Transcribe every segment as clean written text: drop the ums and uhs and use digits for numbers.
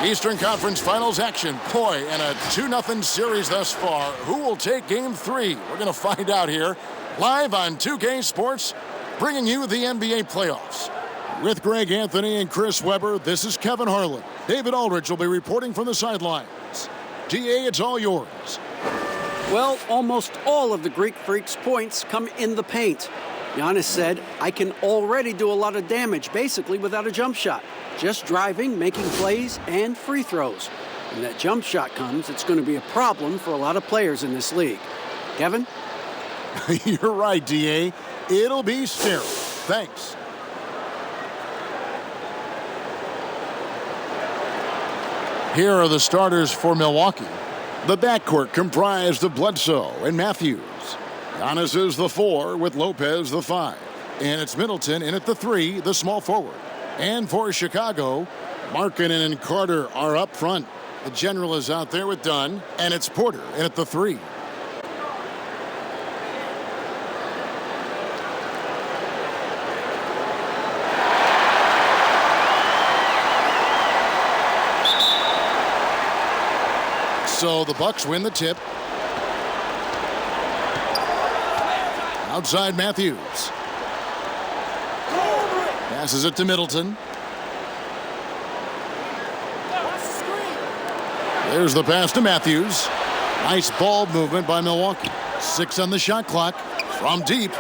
Eastern Conference Finals action. Boy, and a 2-0 series thus far. Who will take Game 3? We're going to find out here. Live on 2K Sports, bringing you the NBA playoffs. With Greg Anthony and Chris Webber, this is Kevin Harlan. David Aldridge will be reporting from the sidelines. DA, it's all yours. Well, almost all of the Greek Freak's points come in the paint. Giannis said, I can already do a lot of damage, basically without a jump shot. Just driving, making plays, and free throws. When that jump shot comes, it's going to be a problem for a lot of players in this league. Kevin? You're right, DA. It'll be sterile. Thanks. Here are the starters for Milwaukee. The backcourt comprised of Bledsoe and Matthews. Giannis is the 4 with Lopez the 5. And it's Middleton in at the 3, the small forward. And for Chicago, Markkanen and Carter are up front. The general is out there with Dunn, and it's Porter in at the 3. So the Bucks win the tip. Outside Matthews. Passes it to Middleton. There's the pass to Matthews. Nice ball movement by Milwaukee. 6 on the shot clock. From deep.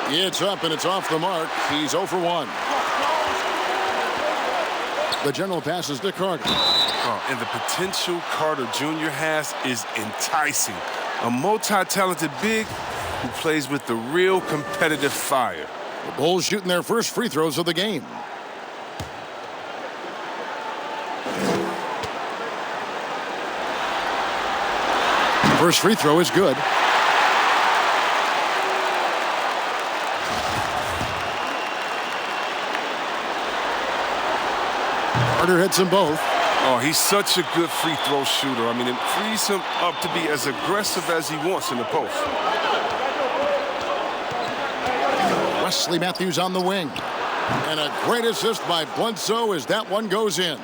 It's up and it's off the mark. He's 0 for 1. The general passes to Carter. And the potential Carter Jr. has is enticing. A multi-talented big who plays with the real competitive fire. The Bulls shooting their first free throws of the game. First free throw is good. Carter hits them both. Oh, he's such a good free throw shooter. I mean, it frees him up to be as aggressive as he wants in the post. Wesley Matthews on the wing. And a great assist by Bledsoe as that one goes in.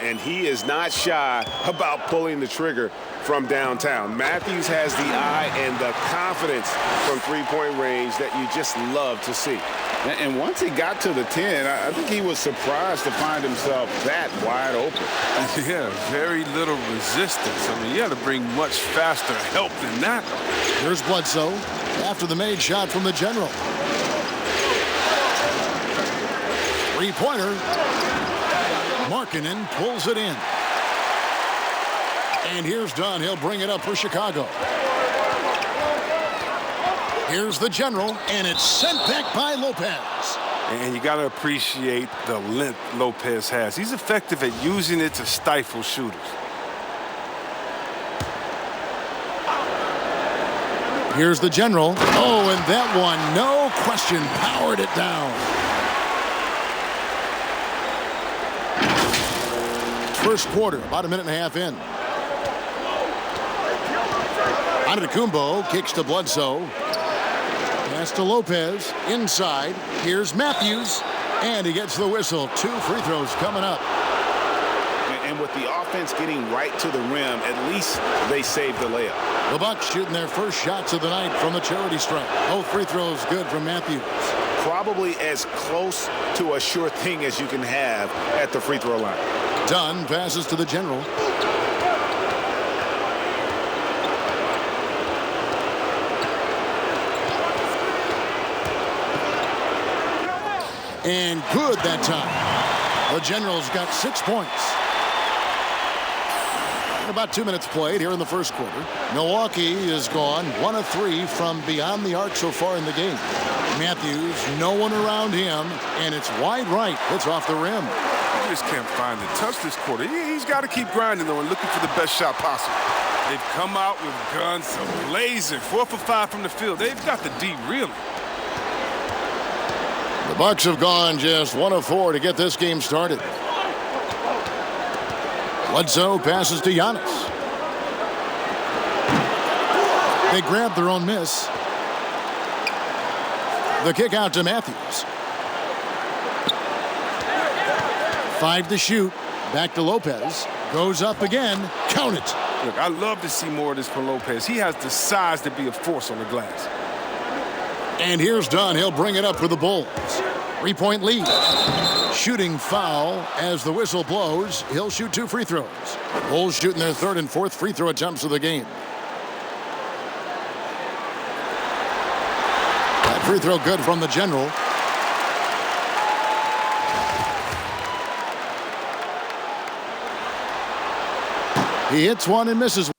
And he is not shy about pulling the trigger from downtown. Matthews has the eye and the confidence from three-point range that you just love to see. And once he got to the 10, I think he was surprised to find himself that wide open. Yeah, very little resistance. I mean, you got to bring much faster help than that. Here's Bledsoe after the made shot from the general. Three-pointer. Markkanen pulls it in. And here's Dunn. He'll bring it up for Chicago. Here's the general, and it's sent back by Lopez. And you got to appreciate the length Lopez has. He's effective at using it to stifle shooters. Here's the general. Oh, and that one, no question, powered it down. First quarter, about a minute and a half in. Antetokounmpo kicks to Bledsoe. Pass to Lopez. Inside. Here's Matthews. And he gets the whistle. 2 free throws coming up. And with the offense getting right to the rim, at least they saved the layup. The Bucks shooting their first shots of the night from the charity stripe. Both free throws good from Matthews. Probably as close to a sure thing as you can have at the free throw line. Dunn passes to the general. And good that time. The general's got 6 points. About 2 minutes played here in the first quarter. Milwaukee is gone 1 of 3 from beyond the arc so far in the game. Matthews, no one around him, and it's wide right. It's off the rim. He just can't find the touch this quarter. He's got to keep grinding, though, and looking for the best shot possible. They've come out with guns blazing. 4 for 5 from the field. They've got the D reeling. The Bucks have gone just 1 of 4 to get this game started. Bledsoe passes to Giannis. They grab their own miss. The kick out to Matthews. 5 to shoot. Back to Lopez. Goes up again. Count it. Look, I love to see more of this from Lopez. He has the size to be a force on the glass. And here's Dunn. He'll bring it up for the Bulls. 3-point lead. Shooting foul as the whistle blows. He'll shoot 2 free throws. Bulls shooting their 3rd and 4th free throw attempts of the game. That free throw good from the General. He hits one and misses.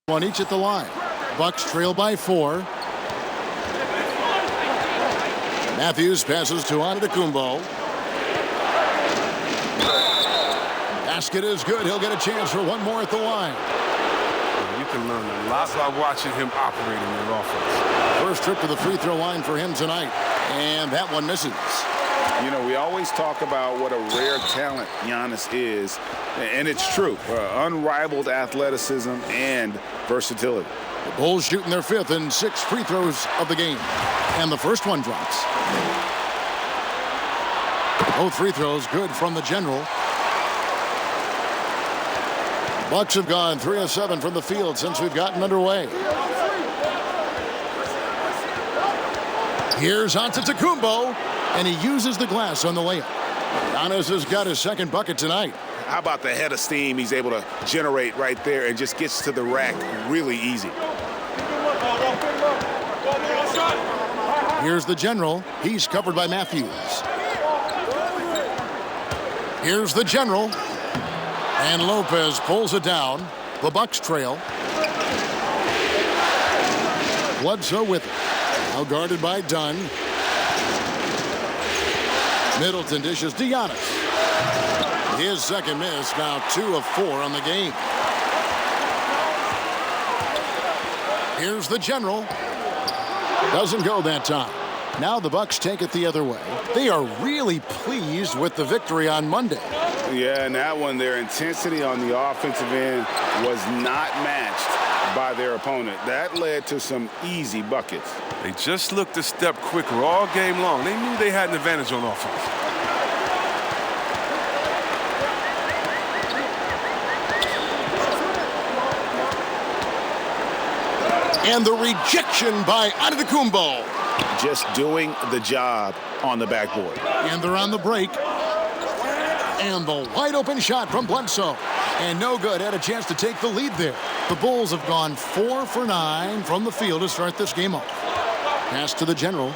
One each at the line. Bucks trail by 4. Matthews passes to Antetokounmpo. Basket is good. He'll get a chance for one more at the line. You can learn a lot by watching him operate in that offense. First trip to the free throw line for him tonight. And that one misses. You know, we always talk about what a rare talent Giannis is, and it's true. Unrivaled athleticism and versatility. The Bulls shooting their 5th and 6th free throws of the game. And the first one drops. Both free throws good from the General. Bucks have gone 3 of 7 from the field since we've gotten underway. Here's Antetokounmpo, and he uses the glass on the layup. Giannis has got his 2nd bucket tonight. How about the head of steam he's able to generate right there and just gets to the rack really easy. Here's the General. He's covered by Matthews. Here's the General. And Lopez pulls it down. The Bucks trail. Bledsoe with it. Now guarded by Dunn. Middleton dishes to Giannis. His 2nd miss, now 2 of 4 on the game. Here's the General. Doesn't go that time. Now the Bucks take it the other way. They are really pleased with the victory on Monday. Yeah, and that one, their intensity on the offensive end was not matched by their opponent. That led to some easy buckets. They just looked a step quicker all game long. They knew they had an advantage on offense. And the rejection by Antetokounmpo. Just doing the job on the backboard. And they're on the break. And the wide open shot from Bledsoe. And no good. Had a chance to take the lead there. The Bulls have gone 4 for 9 from the field to start this game off. Pass to the General.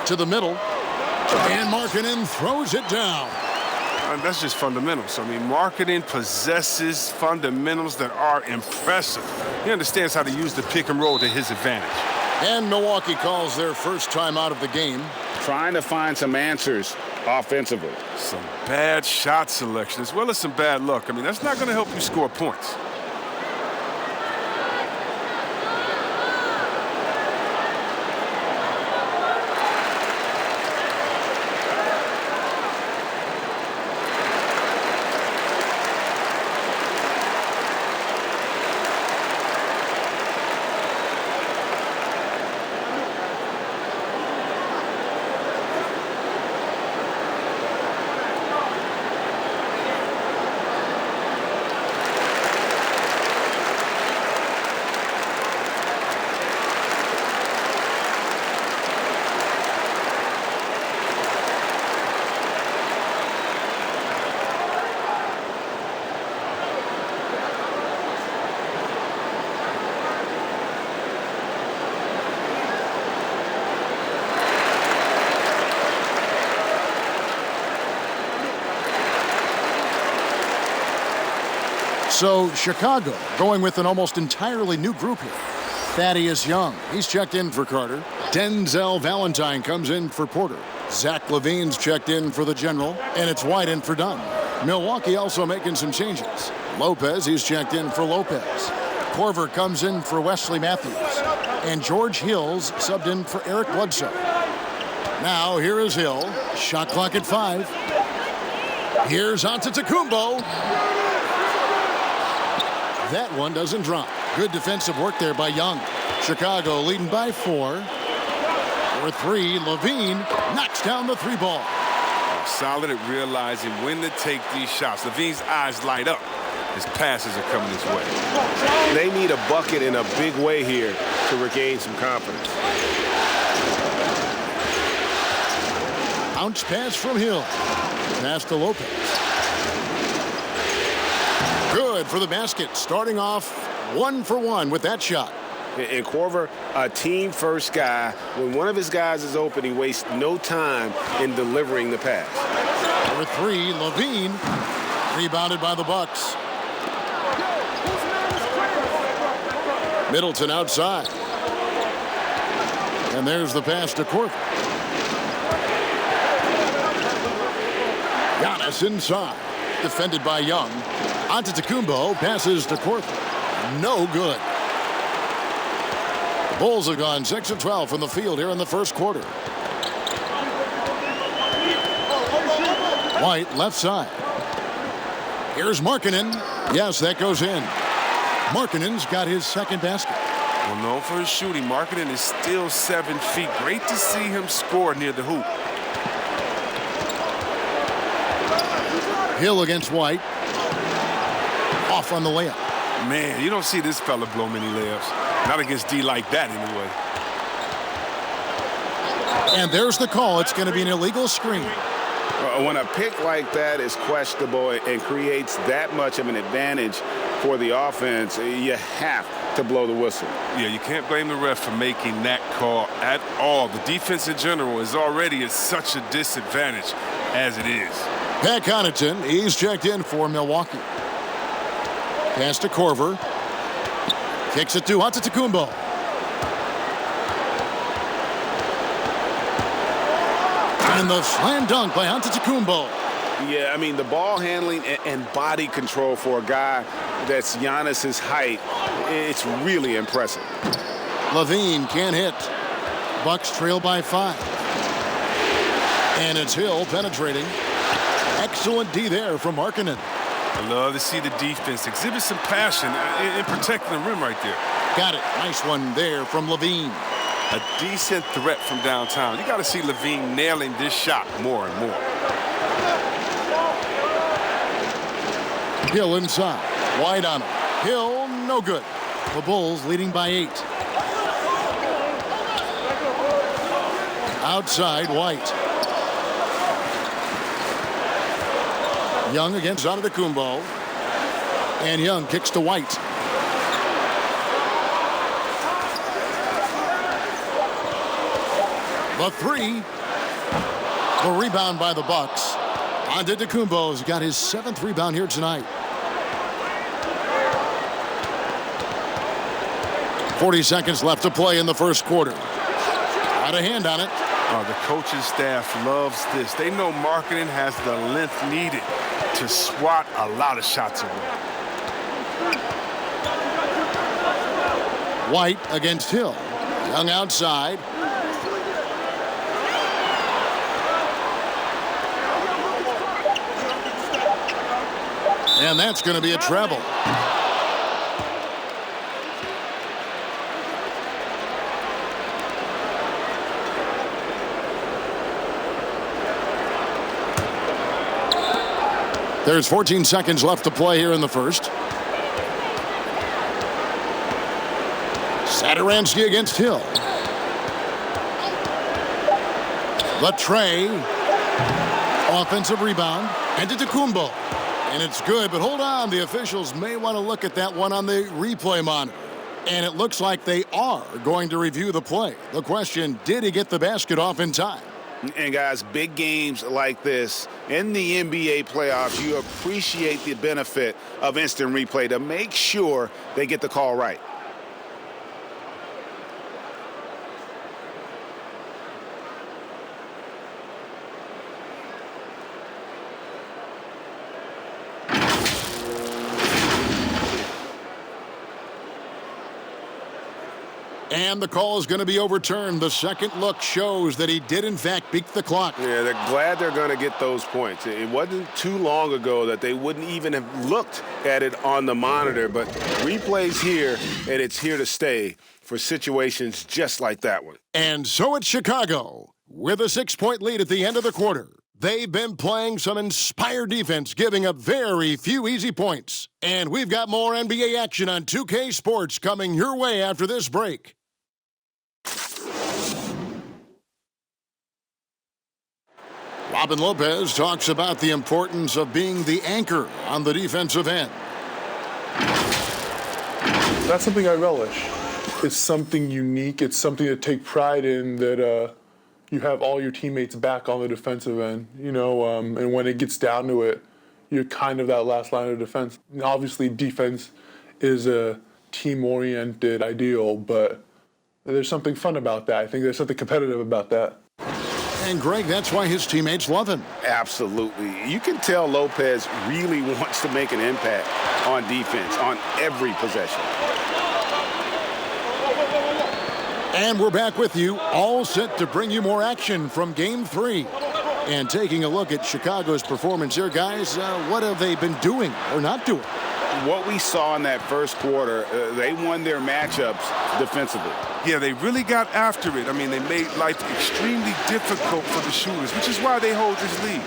To the middle. And Markkanen throws it down. That's just fundamentals. I mean, Markkanen possesses fundamentals that are impressive. He understands how to use the pick and roll to his advantage. And Milwaukee calls their first time out of the game. Trying to find some answers offensively. Some bad shot selection as well as some bad luck. I mean, that's not going to help you score points. So Chicago going with an almost entirely new group here. Thaddeus Young, he's checked in for Carter. Denzel Valentine comes in for Porter. Zach LaVine's checked in for the General, and it's White in for Dunn. Milwaukee also making some changes. Lopez, he's checked in for Lopez. Corver comes in for Wesley Matthews. And George Hill's subbed in for Eric Bledsoe. Now here is Hill. Shot clock at 5. Here's Antetokounmpo. That one doesn't drop. Good defensive work there by Young. Chicago leading by 4. For 3, Levine knocks down the 3 ball. Solid at realizing when to take these shots. Levine's eyes light up. His passes are coming his way. They need a bucket in a big way here to regain some confidence. Bounce pass from Hill. Pass to Lopez. Good for the basket. Starting off 1 for 1 with that shot. And Corver, a team-first guy. When one of his guys is open, he wastes no time in delivering the pass. For 3, Levine. Rebounded by the Bucks. Middleton outside. And there's the pass to Corver. Giannis inside. Defended by Young. Antetokounmpo passes to Corver. No good. The Bulls have gone 6 of 12 from the field here in the first quarter. White left side. Here's Markkanen. Yes, that goes in. Markkanen's got his second basket. Well, known for his shooting, Markkanen is still 7 feet. Great to see him score near the hoop. Hill against White. Off on the layup. Man, you don't see this fella blow many layups. Not against D like that, anyway. And there's the call. It's going to be an illegal screen. When a pick like that is questionable and creates that much of an advantage for the offense, you have to blow the whistle. Yeah, you can't blame the ref for making that call at all. The defense in general is already at such a disadvantage as it is. Pat Connaughton, he's checked in for Milwaukee. Pass to Corver. Kicks it to Antetokounmpo. And the slam dunk by Antetokounmpo. Yeah, I mean, the ball handling and body control for a guy that's Giannis's height, it's really impressive. Levine can't hit. Bucks trail by 5. And it's Hill penetrating. Excellent D there from Markkanen. I love to see the defense exhibit some passion in protecting the rim right there. Got it. Nice one there from Levine. A decent threat from downtown. You got to see Levine nailing this shot more and more. Hill inside. Wide on him. Hill, no good. The Bulls leading by 8. Outside, White. Young against Antetokounmpo. And Young kicks to White. The 3. The rebound by the Bucks. Antetokounmpo's got his 7th rebound here tonight. 40 seconds left to play in the first quarter. Got a hand on it. The coaching staff loves this. They know Markkanen has the length needed to swat a lot of shots away. White against Hill. Young outside. And that's going to be a treble. There's 14 seconds left to play here in the first. Satoransky against Hill. Latrey. Offensive rebound. Antetokounmpo. And it's good, but hold on. The officials may want to look at that one on the replay monitor. And it looks like they are going to review the play. The question, did he get the basket off in time? And guys, big games like this in the NBA playoffs, you appreciate the benefit of instant replay to make sure they get the call right. And the call is going to be overturned. The second look shows that he did, in fact, beat the clock. Yeah, they're glad they're going to get those points. It wasn't too long ago that they wouldn't even have looked at it on the monitor, but replay's here, and it's here to stay for situations just like that one. And so it's Chicago with a 6-point lead at the end of the quarter. They've been playing some inspired defense, giving up very few easy points. And we've got more NBA action on 2K Sports coming your way after this break. Robin Lopez talks about the importance of being the anchor on the defensive end. That's something I relish. It's something unique. It's something to take pride in, that you have all your teammates back on the defensive end, and when it gets down to it, you're kind of that last line of defense. And obviously, defense is a team-oriented ideal, but there's something fun about that. I think there's something competitive about that. And, Greg, that's why his teammates love him. Absolutely. You can tell Lopez really wants to make an impact on defense, on every possession. And we're back with you, all set to bring you more action from Game 3. And taking a look at Chicago's performance here, guys, what have they been doing or not doing? What we saw in that first quarter, they won their matchups defensively. Yeah, they really got after it. I mean, they made life extremely difficult for the shooters, which is why they hold this lead.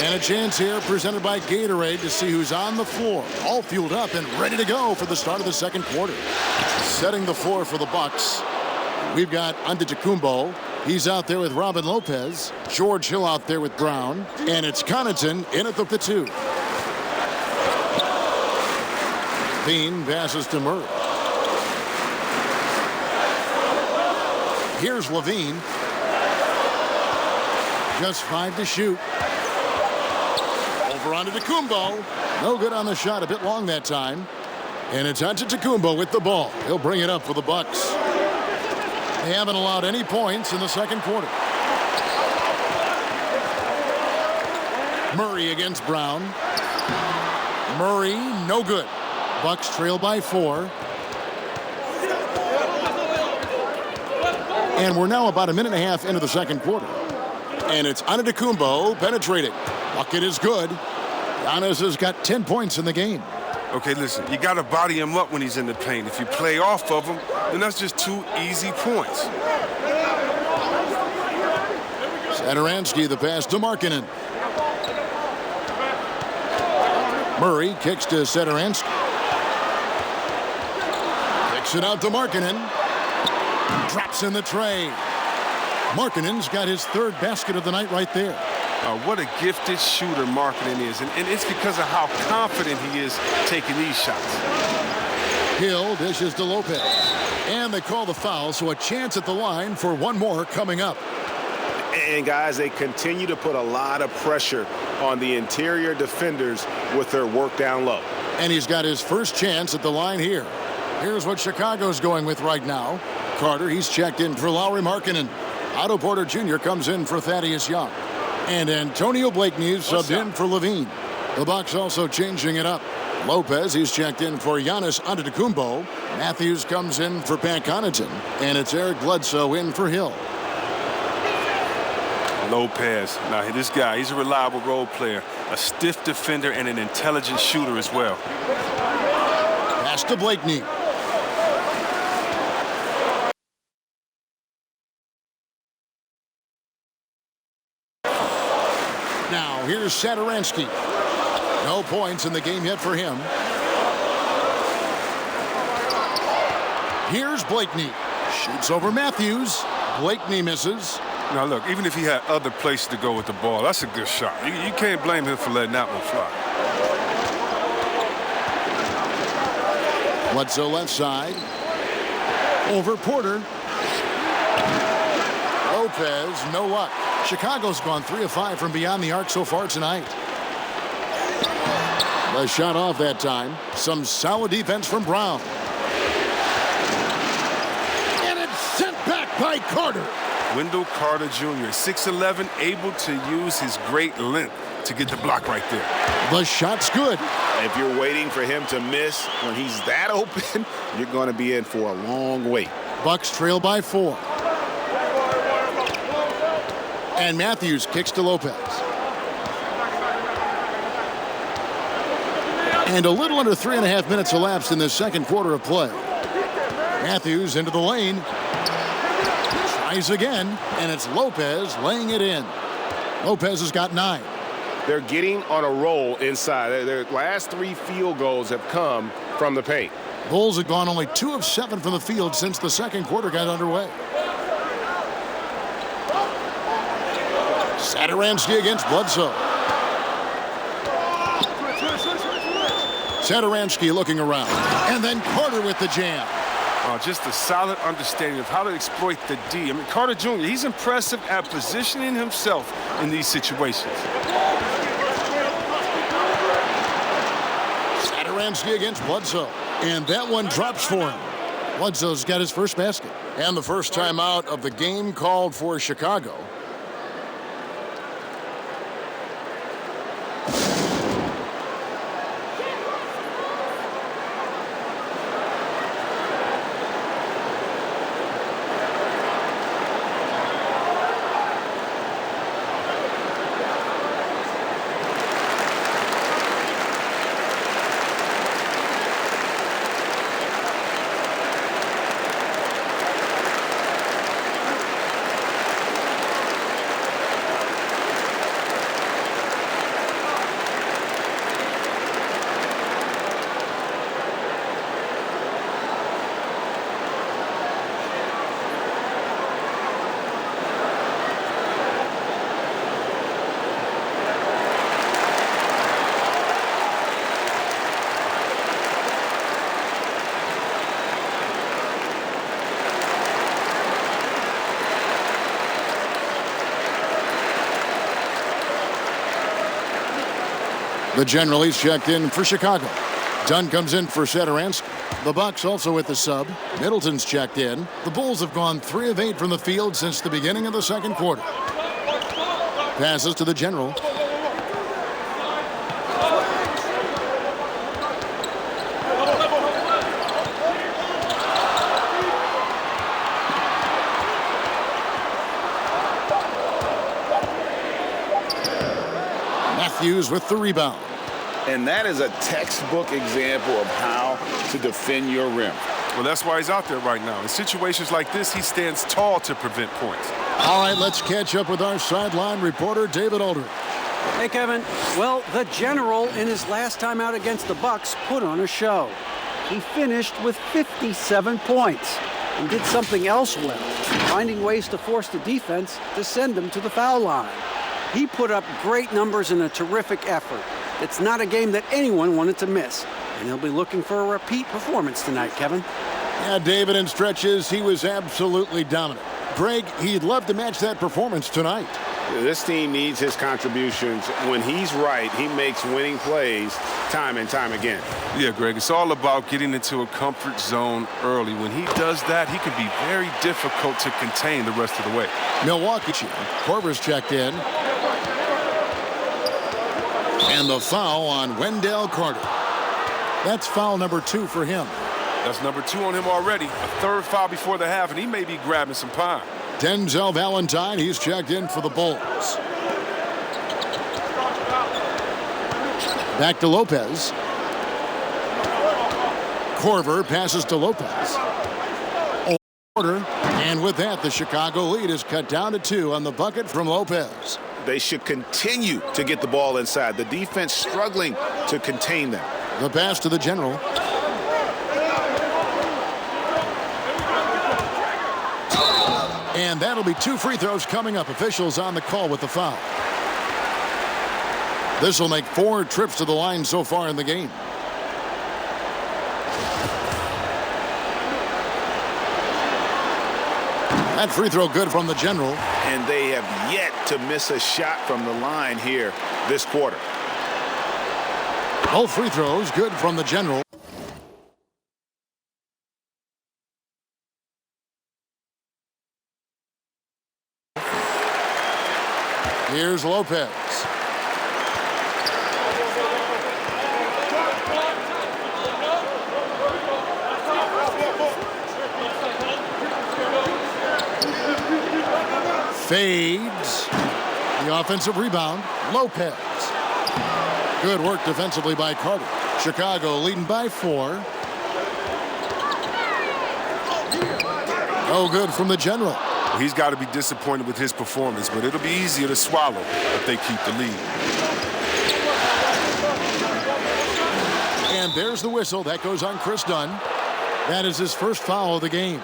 And a chance here presented by Gatorade to see who's on the floor, all fueled up and ready to go for the start of the second quarter. Setting the floor for the Bucks, we've got Antetokounmpo. He's out there with Robin Lopez. George Hill out there with Brown. And it's Connaughton in at the 2. Bean passes to Murray. Here's Levine. Just 5 to shoot. Over onto Antetokounmpo. No good on the shot. A bit long that time. And it's Antetokounmpo with the ball. He'll bring it up for the Bucks. They haven't allowed any points in the second quarter. Murray against Brown. Murray, no good. Bucks trail by 4. And we're now about a minute and a half into the second quarter. And it's Antetokounmpo penetrating. Bucket is good. Giannis has got 10 points in the game. Okay, listen, you got to body him up when he's in the paint. If you play off of him, then that's just 2 easy points. Satoransky, the pass to Markkanen. Murray kicks to Satoransky. Kicks it out to Markkanen. Drops in the tray. Markkanen's got his 3rd basket of the night right there. What a gifted shooter Markkanen is, and it's because of how confident he is taking these shots. Hill dishes to Lopez. And they call the foul, so a chance at the line for one more coming up. And, guys, they continue to put a lot of pressure on the interior defenders with their work down low. And he's got his first chance at the line here. Here's what Chicago's going with right now. Carter, he's checked in for Lauri Markkanen. Otto Porter Jr. comes in for Thaddeus Young. And Antonio Blakeney is subbed in for Levine. The Bucks also changing it up. Lopez, he's checked in for Giannis Antetokounmpo. Matthews comes in for Pat Connaughton. And it's Eric Bledsoe in for Hill. Lopez. Now, this guy, he's a reliable role player, a stiff defender, and an intelligent shooter as well. Pass to Blakeney. Now, here's Satoransky. No points in the game yet for him. Here's Blakeney. Shoots over Matthews. Blakeney misses. Now, look, even if he had other places to go with the ball, that's a good shot. You can't blame him for letting that one fly. Bledsoe left side. Over Porter. Lopez, no luck. Chicago's gone 3 of 5 from beyond the arc so far tonight. The shot off that time. Some solid defense from Brown. And it's sent back by Carter. Wendell Carter Jr., 6'11", able to use his great length to get the block right there. The shot's good. If you're waiting for him to miss when he's that open, you're going to be in for a long wait. Bucks trail by 4. And Matthews kicks to Lopez. And a little under 3.5 minutes elapsed in the second quarter of play. Matthews into the lane. Tries again, and it's Lopez laying it in. Lopez has got 9. They're getting on a roll inside. Their last 3 field goals have come from the paint. Bulls have gone only 2 of 7 from the field since the second quarter got underway. Satoransky against Bledsoe. Satoransky looking around. And then Carter with the jam. Just a solid understanding of how to exploit the D. I mean, Carter Jr., he's impressive at positioning himself in these situations. Satoransky against Bledsoe. And that one drops for him. Bledsoe's got his first basket. And the first timeout of the game called for Chicago. The general is checked in for Chicago. Dunn comes in for Satoransky. The Bucks also with the sub. Middleton's checked in. The Bulls have gone 3 of 8 from the field since the beginning of the second quarter. Passes to the general. Matthews with the rebound. And that is a textbook example of how to defend your rim. Well, that's why he's out there right now. In situations like this, he stands tall to prevent points. All right, let's catch up with our sideline reporter, David Aldridge. Hey, Kevin. Well, the general, in his last time out against the Bucks, put on a show. He finished with 57 points and did something else well, finding ways to force the defense to send them to the foul line. He put up great numbers in a terrific effort. It's not a game that anyone wanted to miss, and he'll be looking for a repeat performance tonight, Kevin. Yeah, David, in stretches, he was absolutely dominant. Greg, he'd love to match that performance tonight. This team needs his contributions. When he's right, he makes winning plays time and time again. Yeah, Greg, it's all about getting into a comfort zone early. When he does that, he can be very difficult to contain the rest of the way. Milwaukee. Korver's checked in. And the foul on Wendell Carter. That's foul number 2 for him. That's number 2 on him already. A third foul before the half, and he may be grabbing some pine. Denzel Valentine, he's checked in for the Bulls. Back to Lopez. Korver passes to Lopez. Order. And with that, the Chicago lead is cut down to 2 on the bucket from Lopez. They should continue to get the ball inside. The defense struggling to contain them. The pass to the general. And that'll be 2 free throws coming up. Officials on the call with the foul. This will make 4 trips to the line so far in the game. That free throw good from the general. And they have yet to miss a shot from the line here this quarter. Both free throws good from the general. Here's Lopez. Fades. The offensive rebound, Lopez. Good work defensively by Carter. Chicago leading by 4. No good from the general. He's got to be disappointed with his performance, but it'll be easier to swallow if they keep the lead. And there's the whistle. That goes on Chris Dunn. That is his first foul of the game.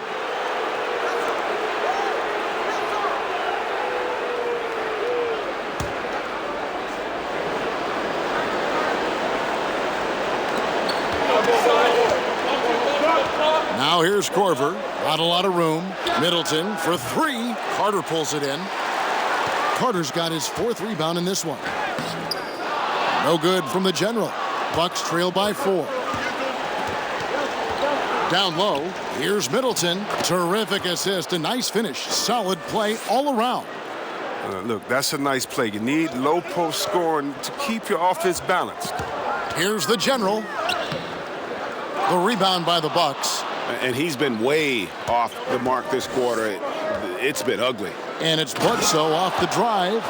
Now here's Korver. Not a lot of room. Middleton for 3. Carter pulls it in. Carter's got his 4th rebound in this one. No good from the general. Bucks trail by 4. Down low, here's Middleton. Terrific assist, a nice finish. Solid play all around. Look, that's a nice play. You need low post scoring to keep your offense balanced. Here's the general. The rebound by the Bucks. And he's been way off the mark this quarter. It's been ugly. And it's Bledsoe off the drive.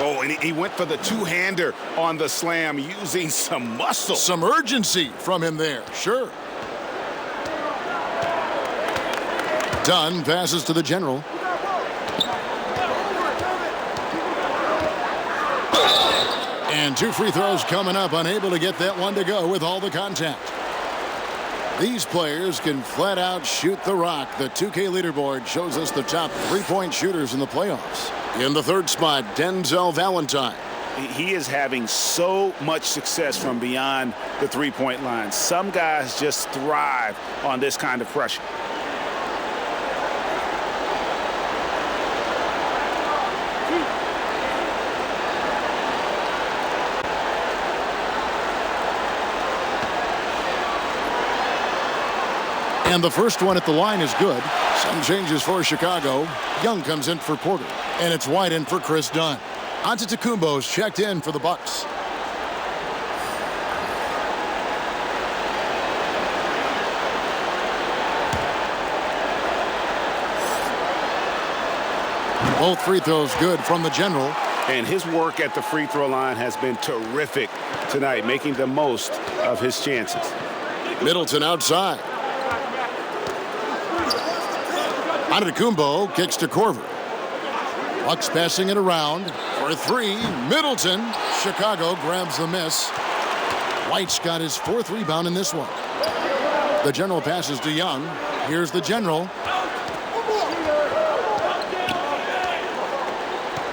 Oh, and he went for the two-hander on the slam using some muscle. Some urgency from him there, sure. Dunn passes to the general. And 2 free throws coming up, unable to get that one to go with all the contact. These players can flat out shoot the rock. The 2K leaderboard shows us the top 3-point shooters in the playoffs. In the 3rd spot, Denzel Valentine. He is having so much success from beyond the 3-point line. Some guys just thrive on this kind of pressure. And the first one at the line is good. Some changes for Chicago. Young comes in for Porter. And it's White in for Chris Dunn. Antetokounmpo's checked in for the Bucks. Both free throws good from the general. And his work at the free throw line has been terrific tonight, making the most of his chances. Middleton outside. Antetokounmpo kicks to Korver. Bucks passing it around for 3. Middleton. Chicago grabs the miss. White's got his 4th rebound in this one. The general passes to Young. Here's the general.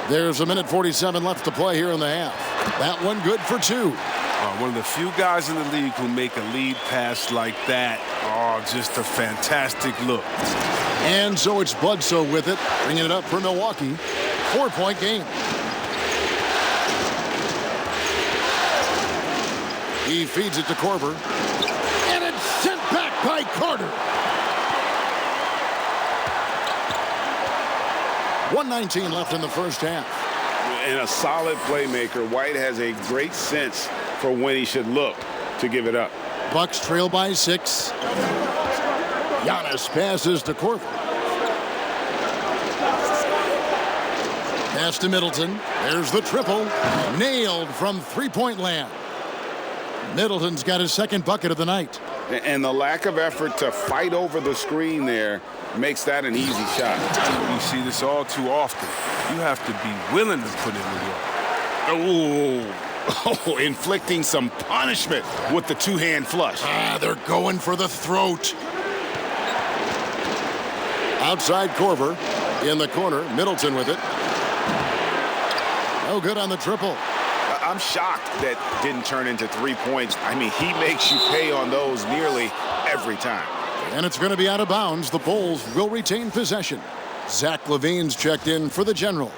There's 1:47 left to play here in the half. That one good for 2. One of the few guys in the league who make a lead pass like that. Oh, just a fantastic look. And so it's Bledsoe with it, bringing it up for Milwaukee. 4-point game. He feeds it to Korver. And it's sent back by Carter. 1:19 left in the first half. And a solid playmaker. White has a great sense for when he should look to give it up. Bucks trail by 6. Giannis passes to Korver. Pass to Middleton. There's the triple. Nailed from 3-point land. Middleton's got his 2nd bucket of the night. And the lack of effort to fight over the screen there makes that an easy shot. You see this all too often. You have to be willing to put in the work. Oh, inflicting some punishment with the two-hand flush. They're going for the throat. Outside Korver. In the corner, Middleton with it. No good on the triple. I'm shocked that didn't turn into 3 points. I mean, he makes you pay on those nearly every time. And it's going to be out of bounds. The Bulls will retain possession. Zach LaVine's checked in for the general.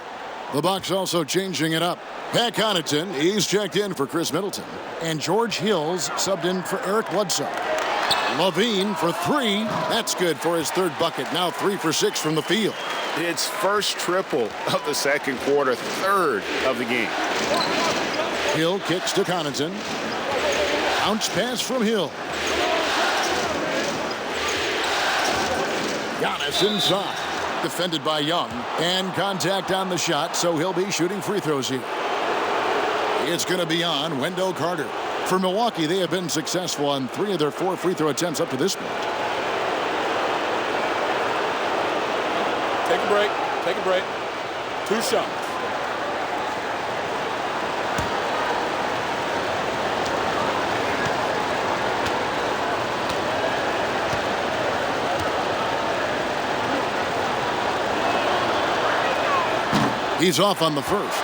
The Bucks also changing it up. Pat Connaughton, he's checked in for Chris Middleton. And George Hills subbed in for Eric Bledsoe. LaVine for 3. That's good for his 3rd bucket. Now 3 for 6 from the field. It's first triple of the 2nd quarter, 3rd of the game. Hill kicks to Connaughton. Bounce pass from Hill. Giannis inside. Defended by Young. And contact on the shot, so he'll be shooting free throws here. It's going to be on Wendell Carter. For Milwaukee, they have been successful on 3 of their 4 free throw attempts up to this point. Take a break. Take a break. 2 shots. He's off on the first.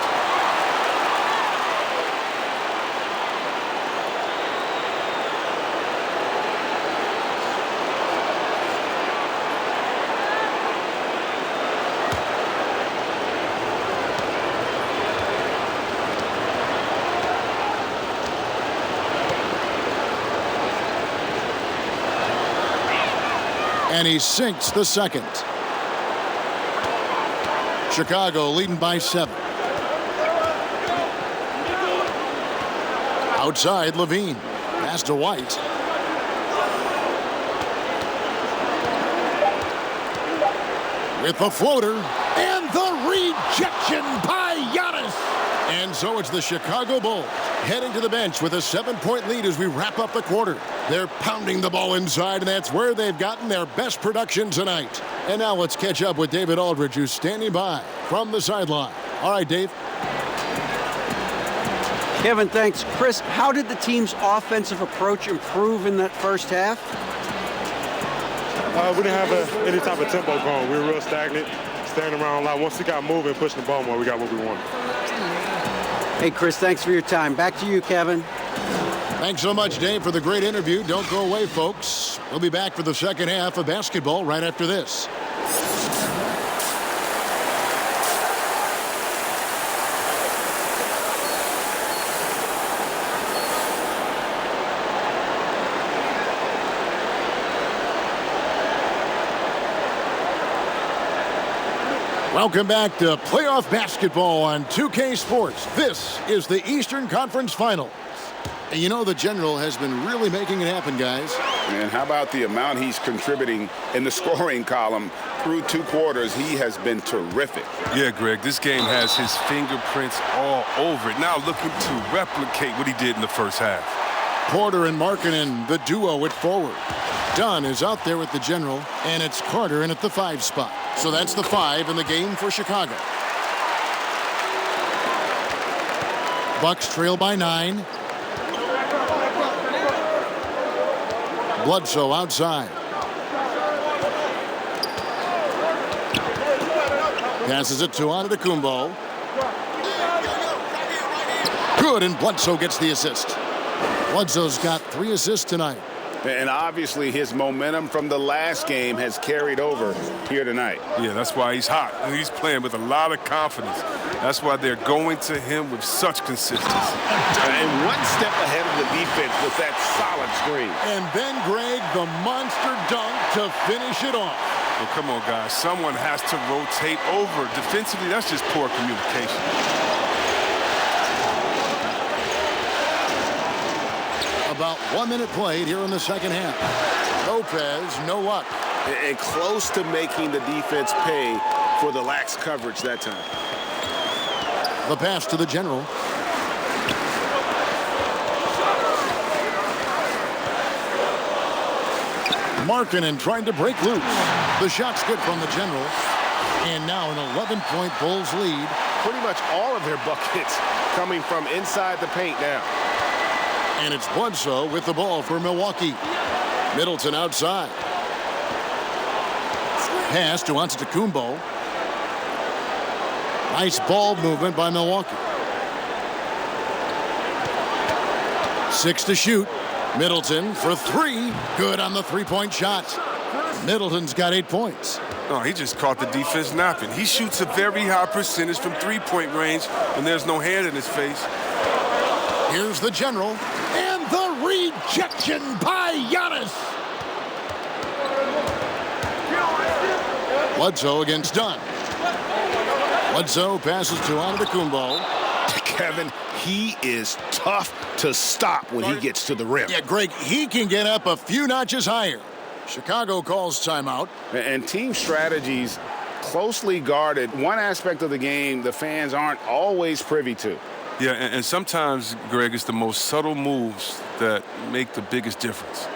And he sinks the second. Chicago leading by 7. Outside, Levine. Pass to White. With the floater. And the rejection by Giannis. And so it's the Chicago Bulls heading to the bench with a 7-point lead as we wrap up the quarter. They're pounding the ball inside, and that's where they've gotten their best production tonight. And now let's catch up with David Aldridge, who's standing by from the sideline. All right, Dave. Kevin, thanks. Chris, how did the team's offensive approach improve in that first half? We didn't have any type of tempo going. We were real stagnant, standing around a lot. Once we got moving, pushing the ball more, we got what we wanted. Hey, Chris, thanks for your time. Back to you, Kevin. Thanks so much, Dave, for the great interview. Don't go away, folks. We'll be back for the second half of basketball right after this. Welcome back to playoff basketball on 2K Sports. This is the Eastern Conference Finals. And you know the General has been really making it happen, guys. And how about the amount he's contributing in the scoring column through 2 quarters? He has been terrific. Yeah, Greg, this game has his fingerprints all over it. Now looking to replicate what he did in the first half. Porter and Markkanen, the duo at forward. Dunn is out there with the General, and it's Carter in at the 5 spot. So that's the 5 in the game for Chicago. Bucks trail by 9. Bledsoe outside. Passes it to Antetokounmpo. Good, and Bledsoe gets the assist. Bledsoe's got 3 assists tonight. And obviously his momentum from the last game has carried over here tonight. Yeah, that's why he's hot. And he's playing with a lot of confidence. That's why they're going to him with such consistency. And one step ahead of the defense with that solid screen. And then, Greg, the monster dunk to finish it off. Well, come on, guys. Someone has to rotate over. Defensively, that's just poor communication. About 1 minute played here in the second half. Lopez, no luck. And close to making the defense pay for the lax coverage that time. The pass to the General. Markkanen trying to break loose. The shot's good from the General. And now an 11-point Bulls lead. Pretty much all of their buckets coming from inside the paint now. And it's Bledsoe with the ball for Milwaukee. Middleton outside. Pass to Antetokounmpo. Nice ball movement by Milwaukee. 6 to shoot. Middleton for 3. Good on the 3-point shot. Middleton's got 8 points. No, he just caught the defense napping. He shoots a very high percentage from 3-point range when there's no hand in his face. Here's the General. And the rejection by Giannis. Bledsoe against Dunn. Bledsoe passes to Antetokounmpo. Kevin, he is tough to stop when he gets to the rim. Yeah, Greg, he can get up a few notches higher. Chicago calls timeout. And team strategies closely guarded. One aspect of the game the fans aren't always privy to. Yeah, and sometimes, Greg, it's the most subtle moves that make the biggest difference.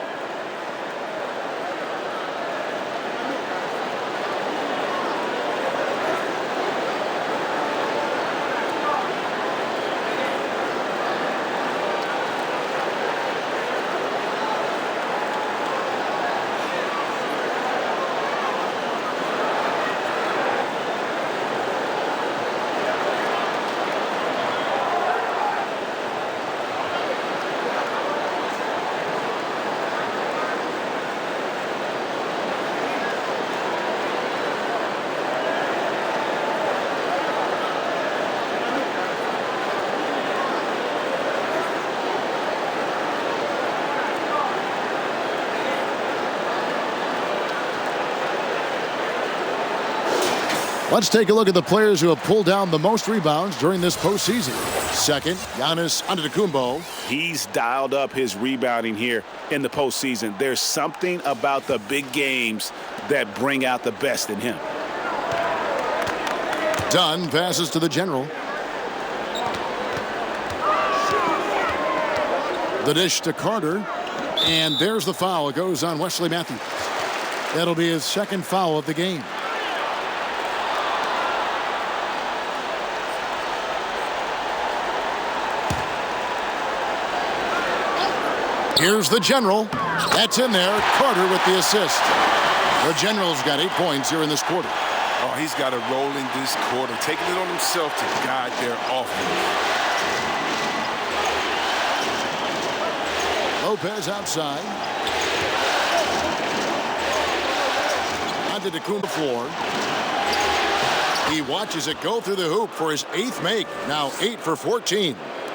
Let's take a look at the players who have pulled down the most rebounds during this postseason. Second, Giannis Antetokounmpo. He's dialed up his rebounding here in the postseason. There's something about the big games that bring out the best in him. Dunn passes to the general. The dish to Carter. And there's the foul. It goes on Wesley Matthews. That'll be his second foul of the game. Here's the general. That's in there. Carter with the assist. The general's got 8 points here in this quarter. Oh, he's got a role in this quarter, taking it on himself to guide their offense. Lopez outside. Antetokounmpo floor. He watches it go through the hoop for his 8th make. Now 8 for 14.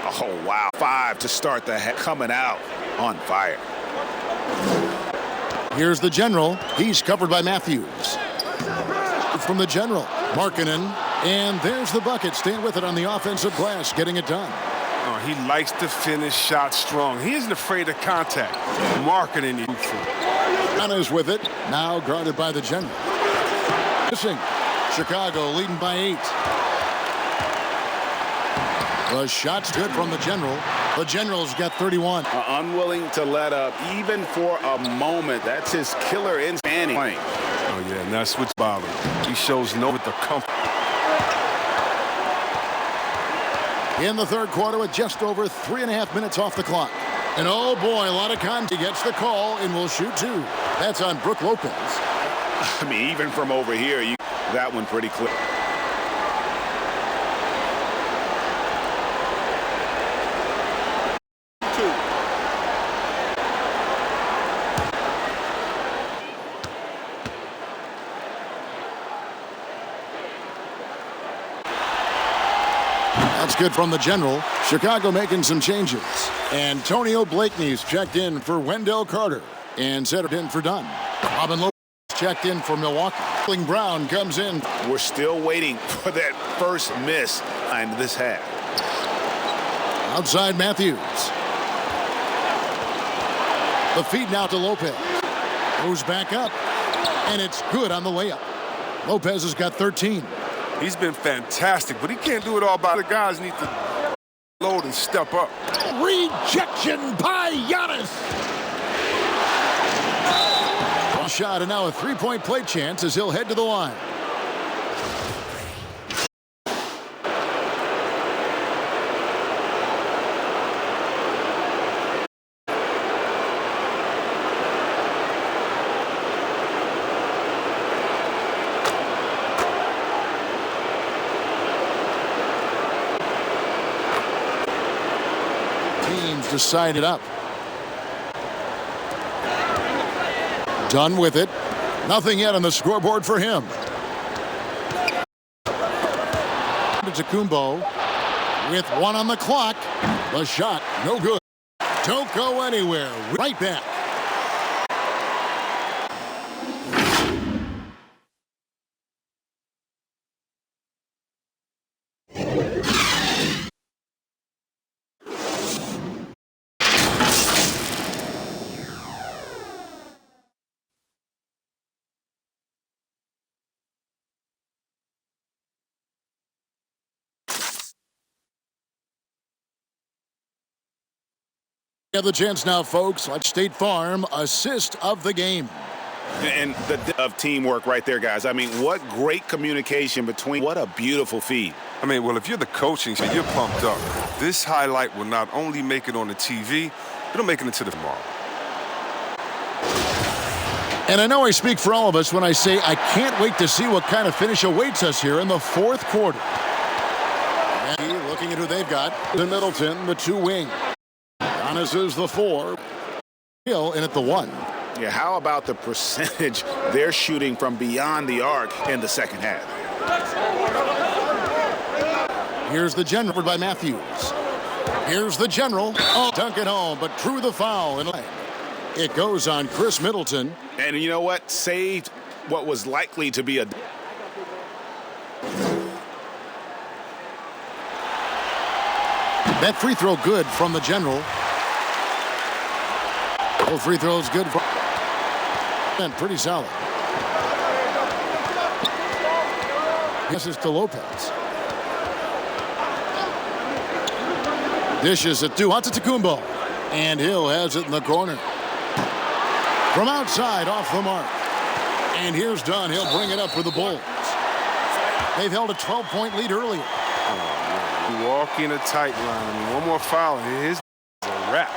Oh, wow. 5 to start the coming out on fire. Here's the general. He's covered by Matthews. From the general, Markkanen. And there's the bucket. Staying with it on the offensive glass, getting it done. Oh, he likes to finish shots strong. He isn't afraid of contact. Markkanen. Giannis with it. Now guarded by the general. Missing. Chicago leading by 8. The shot's good from the general. The general's got 31. Unwilling to let up even for a moment. That's his killer instinct. Oh, yeah, and that's what's bothering. He shows no with the comfort. In the third quarter with just over 3.5 minutes off the clock. And oh boy, a lot of contact. He gets the call and will shoot 2. That's on Brook Lopez. I mean, even from over here, that one pretty clear. That's good from the general. Chicago making some changes. Antonio Blakeney's checked in for Wendell Carter and set it in for Dunn. Robin Lopez checked in for Milwaukee. Brown comes in. We're still waiting for that first miss in this half. Outside Matthews. The feed now to Lopez. Goes back up. And it's good on the layup. Lopez has got 13. He's been fantastic, but he can't do it all by the guys need to load and step up. Rejection by Giannis. One shot and now a 3-point play chance as he'll head to the line. To sign it up. Done with it. Nothing yet on the scoreboard for him. Antetokounmpo with 1 on the clock. The shot, no good. Don't go anywhere. Right back. Have the chance now, folks. Let's State Farm assist of the game. And the depth of teamwork right there, guys. I mean, what great communication between. What a beautiful feed. I mean, well, if you're the coaching, you're pumped up. This highlight will not only make it on the TV, it'll make it into the tomorrow. And I know I speak for all of us when I say I can't wait to see what kind of finish awaits us here in the fourth quarter. And looking at who they've got. In Middleton, the two wing. Giannis is the 4. Hill in at the 1. Yeah, how about the percentage they're shooting from beyond the arc in the second half? Here's the general by Matthews. Here's the general. Oh, dunk it home, but drew the foul. And it goes on Chris Middleton. And you know what? Saved what was likely to be a. That free throw good from the general. Both free throws good from. And pretty solid. This is to Lopez. Dishes it to Antetokounmpo. And Hill has it in the corner. From outside, off the mark. And here's Dunn. He'll bring it up for the Bulls. They've held a 12-point lead earlier. Walking a tight line. I mean, one more foul, and his a wrap.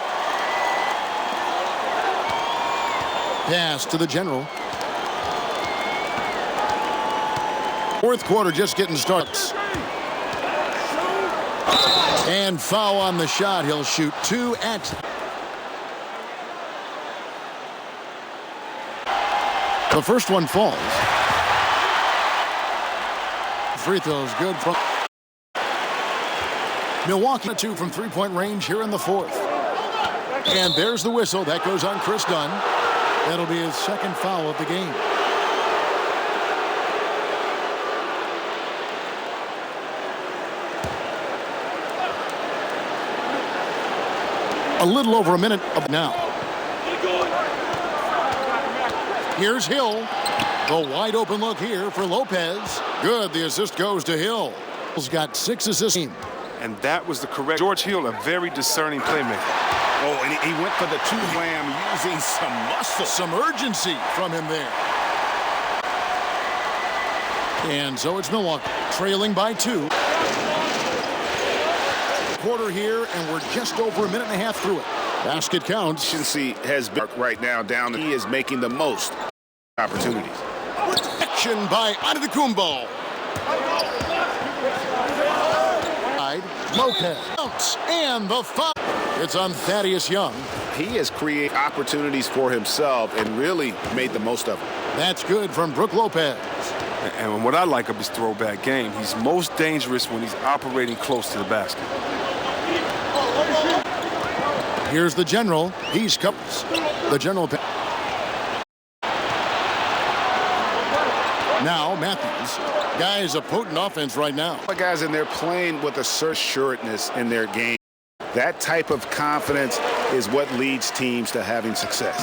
Pass to the general. Fourth quarter just getting started. And foul on the shot. He'll shoot 2 at. The first one falls. Free throws good from Milwaukee. 2 from three-point range here in the fourth. And there's the whistle. That goes on Chris Dunn. That'll be his second foul of the game. A little over a minute of now. Here's Hill. The wide open look here for Lopez. Good. The assist goes to Hill. Hill's got 6 assists. And that was the correct. George Hill, a very discerning playmaker. Oh, and he went for the 2-wham using some muscle. Some urgency from him there. And so it's Milwaukee trailing by 2. Quarter here, and we're just over a minute and a half through it. Basket counts. Efficiency has been right now down. He is making the most opportunities. Action by Antetokounmpo. Lopez counts, and the foul. It's on Thaddeus Young. He has created opportunities for himself and really made the most of them. That's good from Brook Lopez. And what I like of his throwback game, he's most dangerous when he's operating close to the basket. Here's the general. He's cups. The general. Now Matthews. Guys, a potent offense right now. The guys in there playing with assuredness in their game. That type of confidence is what leads teams to having success.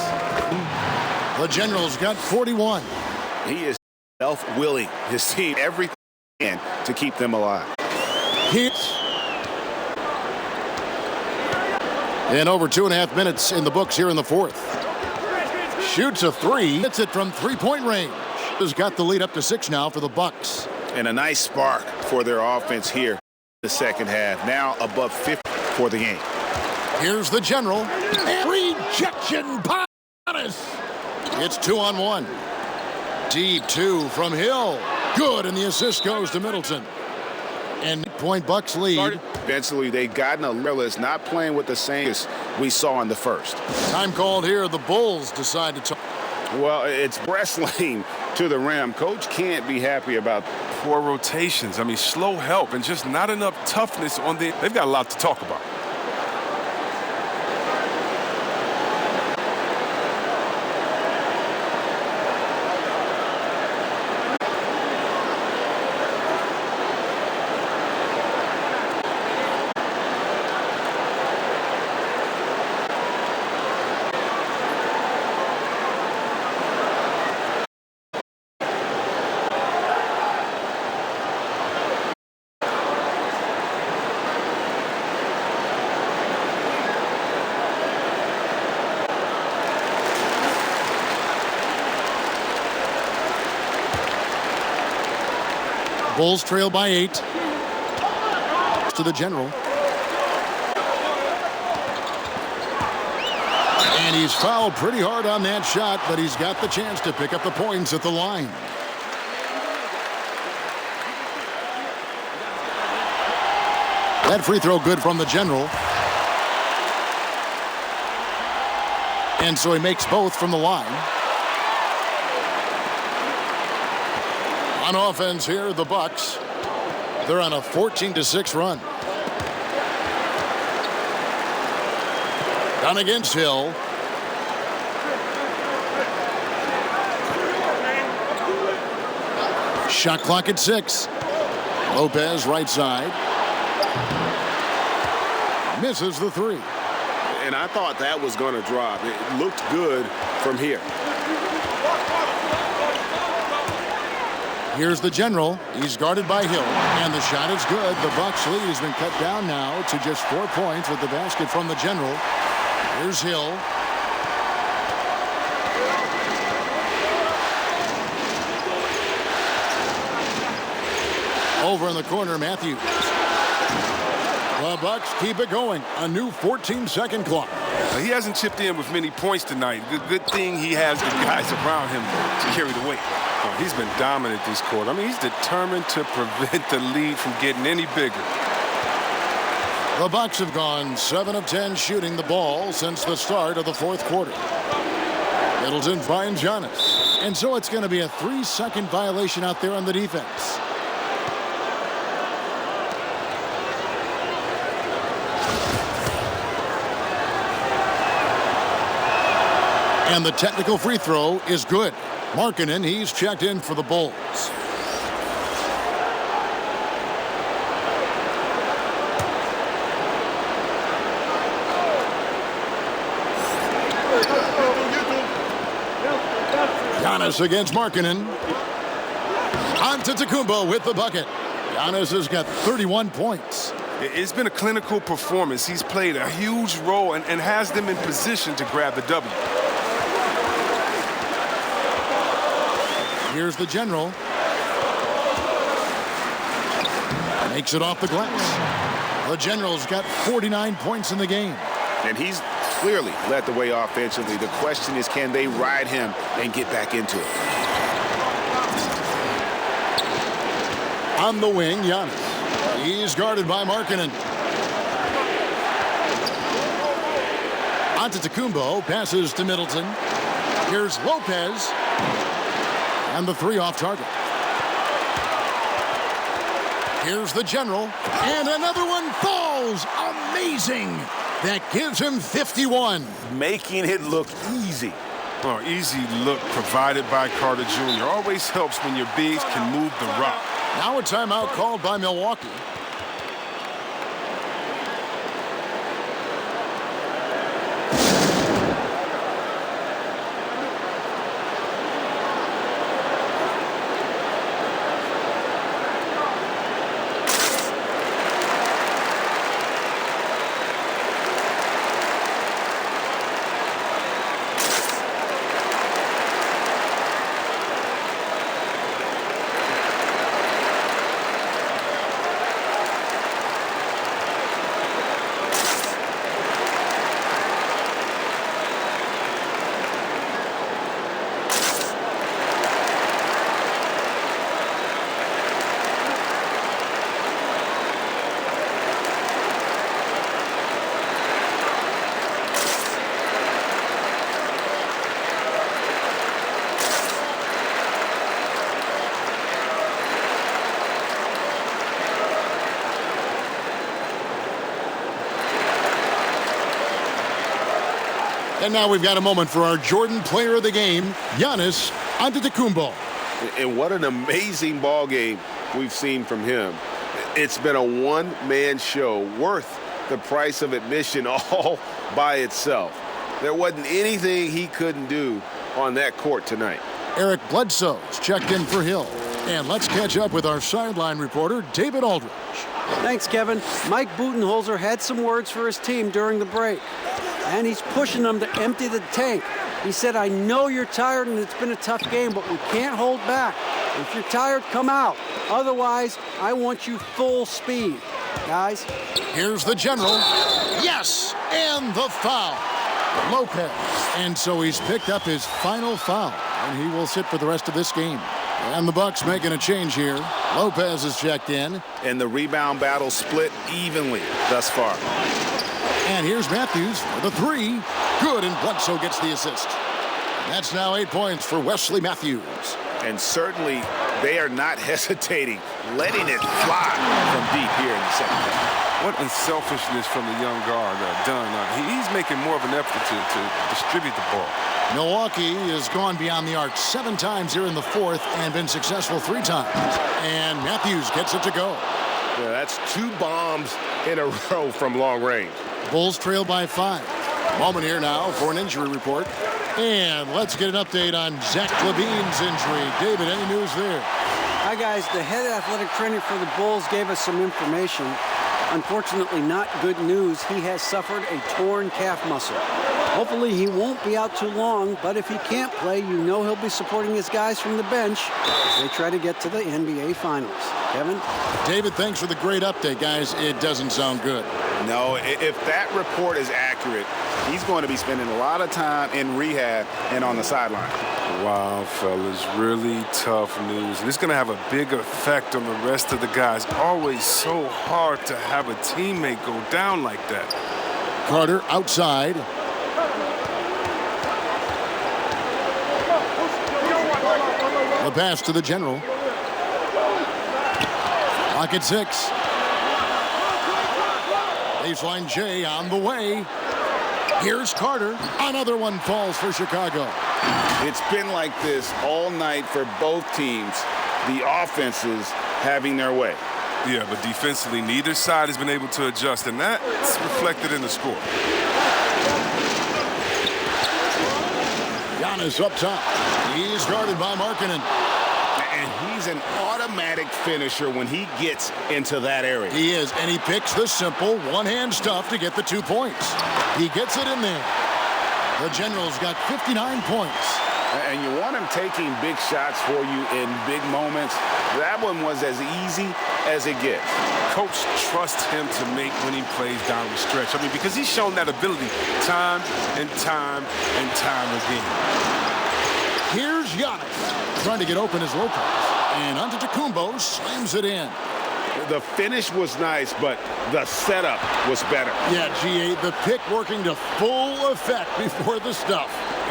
The general's got 41. He is self-willing. His team everything to keep them alive. Hits. And over 2.5 minutes in the books here in the fourth. Shoots a 3. Hits it from three-point range. Has got the lead up to 6 now for the Bucks. And a nice spark for their offense here in the second half. Now above 50 for the game. Here's the general. And rejection by Giannis. It's 2-on-1. Deep 2 from Hill. Good, and the assist goes to Middleton. And point Bucks lead. Eventually, they've gotten a list, not playing with the same as we saw in the first. Time called here. The Bulls decide to talk. Well, it's wrestling to the rim. Coach can't be happy about Poor rotations. I mean, slow help and just not enough toughness on the. They've got a lot to talk about. Bulls trail by 8. To the General. And he's fouled pretty hard on that shot, but he's got the chance to pick up the points at the line. That free throw good from the General. And so he makes both from the line. On offense here, the Bucks. They're on a 14-6 run. Down against Hill. Shot clock at 6. Lopez right side. Misses the 3. And I thought that was going to drop. It looked good from here. Here's the General. He's guarded by Hill. And the shot is good. The Bucks lead has been cut down now to just 4 points with the basket from the General. Here's Hill. Over in the corner, Matthews. The Bucks keep it going. A new 14-second clock. He hasn't chipped in with many points tonight. Good thing he has the guys around him to carry the weight. He's been dominant this quarter. I mean, he's determined to prevent the lead from getting any bigger. The Bucks have gone 7 of 10 shooting the ball since the start of the 4th quarter. Middleton finds Giannis. And so it's going to be a 3-second violation out there on the defense. And the technical free throw is good. Markkanen, he's checked in for the Bulls. Giannis against Markkanen. Antetokounmpo with the bucket. Giannis has got 31 points. It's been a clinical performance. He's played a huge role and has them in position to grab the W. Here's the General. Makes it off the glass. The General's got 49 points in the game. And he's clearly led the way offensively. The question is, can they ride him and get back into it? On the wing, Giannis. He's guarded by Markkanen. Antetokounmpo passes to Middleton. Here's Lopez. And the 3 off target. Here's the General. And another one falls. Amazing. That gives him 51. Making it look easy. Well, easy look provided by Carter Jr. Always helps when your bigs can move the rock. Now a timeout called by Milwaukee. And now we've got a moment for our Jordan player of the game, Giannis Antetokounmpo. And what an amazing ball game we've seen from him. It's been a one-man show worth the price of admission all by itself. There wasn't anything he couldn't do on that court tonight. Eric Bledsoe's checked in for Hill. And let's catch up with our sideline reporter, David Aldridge. Thanks, Kevin. Mike Budenholzer had some words for his team during the break. And he's pushing them to empty the tank. He said, I know you're tired and it's been a tough game, but we can't hold back. If you're tired, come out. Otherwise, I want you full speed. Guys. Here's the general. Yes, and the foul. Lopez. And so he's picked up his final foul, and he will sit for the rest of this game. And the Bucks making a change here. Lopez is checked in. And the rebound battle split evenly thus far. And here's Matthews for the three. Good, and Bledsoe gets the assist. That's now 8 points for Wesley Matthews. And certainly they are not hesitating, letting it fly from deep here in the second half. What unselfishness from the young guard, Dunn. He's making more of an effort to distribute the ball. Milwaukee has gone beyond the arc 7 times here in the fourth and been successful 3 times. And Matthews gets it to go. Yeah, that's 2 bombs in a row from long range. Bulls trail by 5. Moment here now for an injury report. And let's get an update on Zach LaVine's injury. David, any news there? Hi, guys. The head athletic trainer for the Bulls gave us some information. Unfortunately, not good news. He has suffered a torn calf muscle. Hopefully, he won't be out too long, but if he can't play, you know he'll be supporting his guys from the bench as they try to get to the NBA Finals. Kevin? David, thanks for the great update, guys. It doesn't sound good. No, if that report is accurate, he's going to be spending a lot of time in rehab and on the sideline. Wow, fellas, really tough news. And it's going to have a big effect on the rest of the guys. Always so hard to have a teammate go down like that. Carter outside. The pass to the general. Clock at 6. Baseline J on the way. Here's Carter. Another one falls for Chicago. It's been like this all night for both teams. The offenses having their way. Yeah, but defensively, neither side has been able to adjust, and that's reflected in the score. Giannis up top. He's guarded by Markkanen. And he's an automatic finisher when he gets into that area. He is, and he picks the simple one-hand stuff to get the 2 points. He gets it in there. The General's got 59 points. And you want him taking big shots for you in big moments. That one was as easy as it gets. Coach trusts him to make winning plays down the stretch. I mean, because he's shown that ability time and time and time again. Here's Giannis trying to get open as Lopez. And Antetokounmpo slams it in. The finish was nice, but the setup was better. Yeah, G8, the pick working to full effect before the stuff.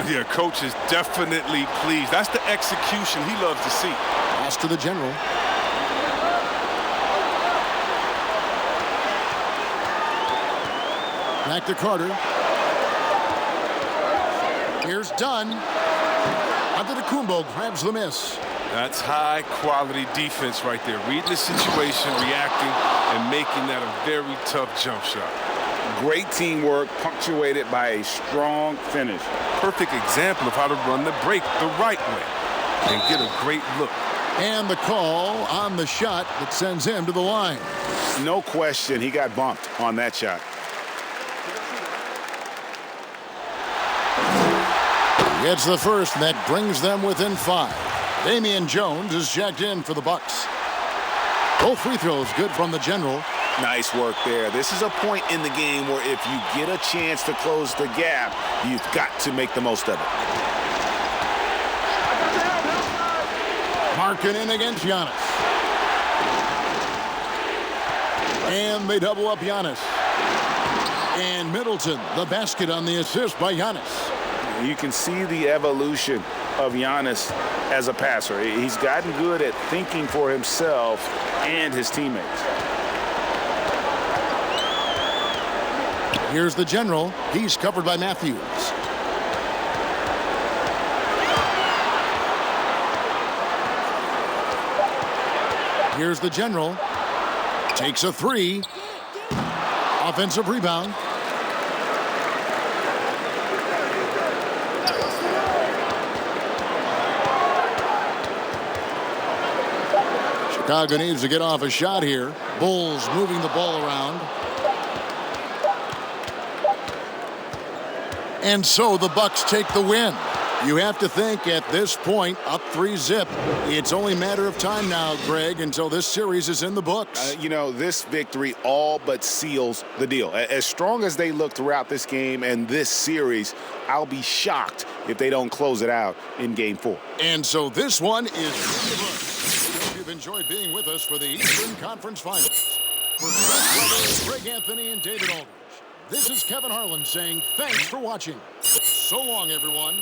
Yeah, coach is definitely pleased. That's the execution he loves to see. Pass to the general. Back to Carter. Here's Dunn. Antetokounmpo grabs the miss. That's high-quality defense right there. Reading the situation, reacting, and making that a very tough jump shot. Great teamwork punctuated by a strong finish. Perfect example of how to run the break the right way and get a great look. And the call on the shot that sends him to the line. No question, he got bumped on that shot. Gets the first, and that brings them within 5. Damian Jones is checked in for the Bucks. Both free throws good from the general. Nice work there. This is a point in the game where if you get a chance to close the gap, you've got to make the most of it. Markkanen against Giannis. And they double up Giannis. And Middleton, the basket on the assist by Giannis. You can see the evolution of Giannis as a passer. He's gotten good at thinking for himself and his teammates. Here's the general. He's covered by Matthews. Here's the general. Takes a 3. Offensive rebound. Chicago needs to get off a shot here. Bulls moving the ball around. And so the Bucks take the win. You have to think at this point, up 3-0. It's only a matter of time now, Greg, until this series is in the books. This victory all but seals the deal. As strong as they look throughout this game and this series, I'll be shocked if they don't close it out in Game 4. And so this one is... Hope you've enjoyed being with us for the Eastern Conference Finals. For Chris Weber, Greg Anthony, and David Aldridge, this is Kevin Harlan saying thanks for watching. So long, everyone.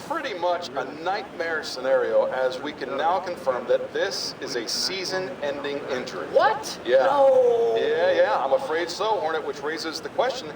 Pretty much a nightmare scenario, as we can now confirm that this is a season-ending injury. What? Yeah. No. Yeah, I'm afraid so, Hornet, which raises the question,